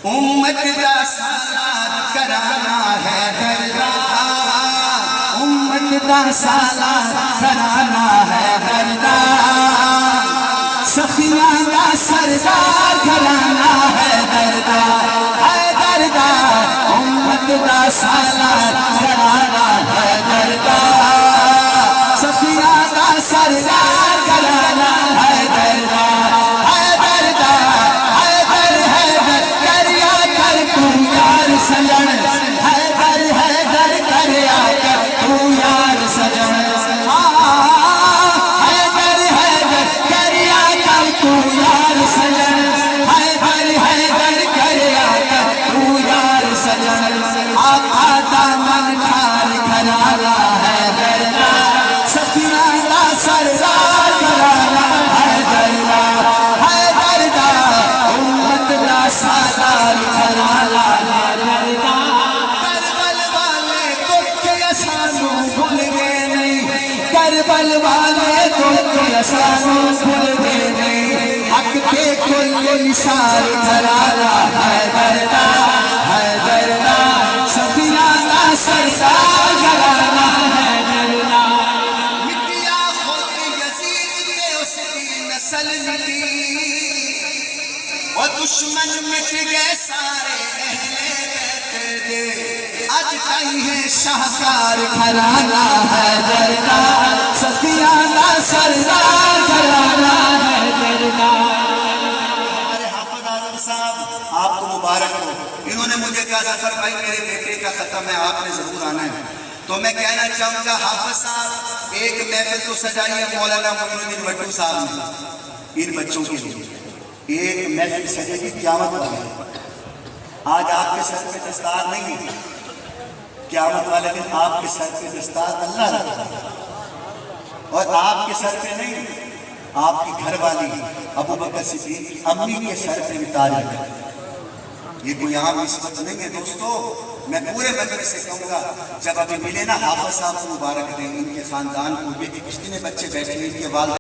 امت دا سالات کرانا ہے دردا، امت دا سالات کرانا ہے دردا، سخیاں دا سردار کرانا ہے دردا، ہے دردا، امت دا سالات کرانا ہے دردا، سخیاں دا سردار کرانا ہے دردا، ہے دردا، سجن حیدر حیدر کریا کر تو یار سجن، حیدر حیدر کریا کر تو یار سجن، حیدر حیدر کریا کر تو یار سجن، آقا دامن ٹھار کھرانا ہے دردا، سفینہ دا سردار کرانا ہے دردا، ہے دردا، امت دا سالار کرانا ہے دردا۔ کربل والے دکھ اسانوں بھول گئے نہیں، کربل والے دکھ اسانوں بھول گئے نہیں، حق کے کل نثار کھرانا ہے دردا، ہے دردا، سفینہ دا سردار کرانا ہے دردا۔ مٹیا خود یزید کے اس کی نسل مٹی، اور دشمن مٹ گئے سارے اہل بیت دے، آج تائیں ہے شاہکار کھرانا ہے دردا، سفیہ دا سردار کھرانا ہے دردا۔ ہمارے حافظ اعظم صاحب آپ کو مبارک ہو، انہوں نے مجھے کہا ظفر بھائی میرے بیٹے کا ختم ہے، آپ نے ضرور آنا ہے، تو میں کہنا چاہوں گا حافظ صاحب ایک محفل تو سجائیے مولانا معین الدین بھٹو صاحب نے ان بچوں کے لیے، ایک محفل سجے گی قیامت والے، آج آپ کے سر پہ دستار نہیں ہے، قیامت والے دن آپ کے سر پہ دستار اللہ رکھتا ہے، اور آپ کے سر پہ نہیں، آپ کی گھر والی ابو بکر صدیق کی امی کے سر پہ بھی تاج ہے۔ یہ کوئی عام نسبت نہیں ہے دوستو، میں پورے مجلس سے کہوں گا جب ابھی ملے نا حافظ صاحب کو مبارک دیں، ان کے خاندان کو، یہ کتنے بچے بیٹھے ہیں، ان کے والد